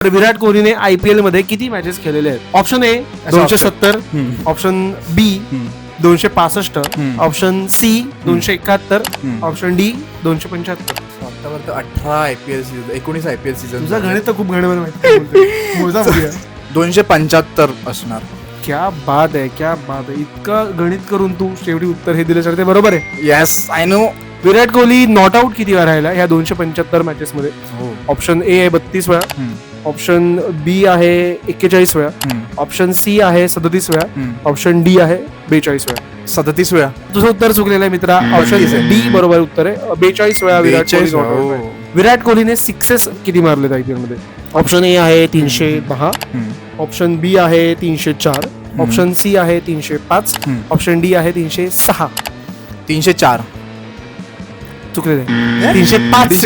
तर विराट कोहलीने IPL मध्ये किती मॅचेस खेळलेले आहेत? Option A 270, option B 265, option C 271, option D 275. आतापर्यंत 18 IPL सीझन 19 IPL सीझन. तुझा गणित तर खूप गणित माहिती. मोजा बघूया. 275 असणार. क्या बात आहे, क्या बात आहे. इतकं गणित करून तू शेवटी उत्तर हे दिलं ते बरोबर आहे. Yes I know. Virat Kohli not out किती वेळा राहिला ह्या 275 मॅचेस मध्ये? ऑप्शन ए आहे 32 वेळा, ऑप्शन बी आहे 41 वेळा, ऑप्शन सी आहे 37 वेळा, ऑप्शन डी आहे 42 वेळा. 37 वेळा. तुझं उत्तर चुकलेलं आहे मित्रा. ऑप्शन डी बरोबर उत्तर आहे. 42 वेळा विराट कोहली not out आहे. विराट कोहलीने सिक्सेस किती मारलेत IPL मध्ये? ऑप्शन ए आहे 310, ऑप्शन बी आहे 304, ऑप्शन सी आहे 305, ऑप्शन डी आहे 306. 304. चुकलेलं आहे. 305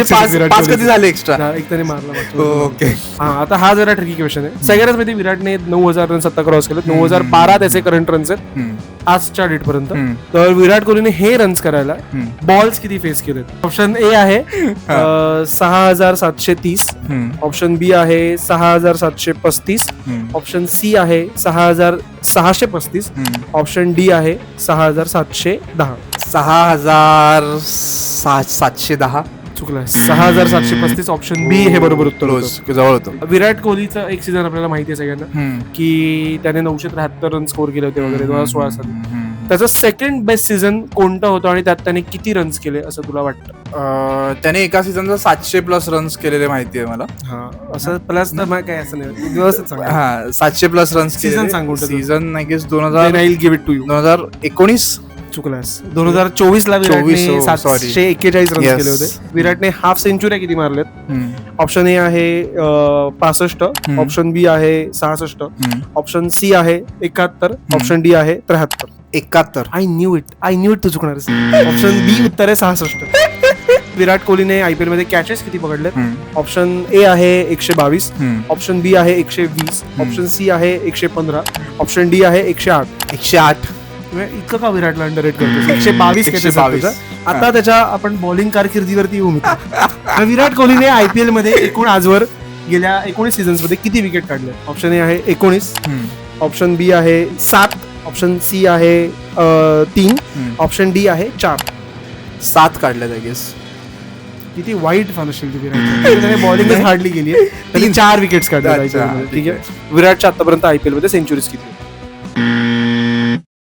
5 कधी झाले एक्स्ट्रा? एक त्याने मारला. ओके. हा, आता हा जरा ट्रिकी क्वेश्चन आहे. सगळ्यात मध्ये विराटने 9,000 रन्स आता क्रॉस केले. 9,012 त्याचे करंट रन्स आहेत आजच्या डेट पर्यंत. तर विराट कोहलीने हे रन्स करायला बॉल्स किती फेस केलेत? ऑप्शन ए आहे 6,730, ऑप्शन बी आहे 6,735, ऑप्शन सी आहे 6,635, ऑप्शन डी आहे 6,710. 6,710. चुकलाय. 6,735 ऑप्शन बी हे बरोबर उत्तर होतं. जवळ होतं. विराट कोहलीचं एक सीझन आपल्याला माहिती आहे सगळ्यांना की त्याने 973 रन स्कोर केले होते वगैरे 2016 साली. त्याचं सेकंड बेस्ट सीझन कोणतं होतं आणि त्यात त्याने किती रन्स केले असं तुला वाटतं? त्याने एका सीझनचा 700+ रन्स केलेले माहिती आहे मला. हा, असं प्लस तर मग काय असं नाही, व्यवस्थित सांग. हा, 700+ रन्स सीझन सांगू. Season I guess 2019. चुकलास. 2024 ला विराटने 741 रन्स केले होते. विराटने हाफ सेंचुरी किती मारलेत? ऑप्शन ए आहे 65, ऑप्शन बी आहे 66, ऑप्शन सी आहे 71, ऑप्शन डी आहे 73. 71. आय न्यू इट तू चुकणार. ऑप्शन बी उत्तर आहे 66. विराट कोहलीने IPL मध्ये कॅचेस किती पकडले? ऑप्शन ए आहे 122, ऑप्शन बी आहे 120, ऑप्शन सी आहे 115, ऑप्शन डी आहे 108. 108. इतकं का विराटला अंडररेट करतो? 122 कॅचेस. आता त्याच्या आपण बॉलिंग कारकिर्दीवरती येऊ मित्र. विराट कोहलीने IPL मध्ये एकूण आजवर गेल्या 19 सीझन्स मध्ये किती विकेट काढले? ऑप्शन ए आहे 19, ऑप्शन बी आहे 7, ऑप्शन सी आहे 3, ऑप्शन डी आहे 4. 7 काढल्यात आय गेस. किती वाईट फॉल असेल विराट. त्याने बॉलिंगच हार्डली केली आहे. 4 विकेट्स काढल्या. ठीक आहे. विराटच्या आतापर्यंत IPL मध्ये सेंचुरीज किती?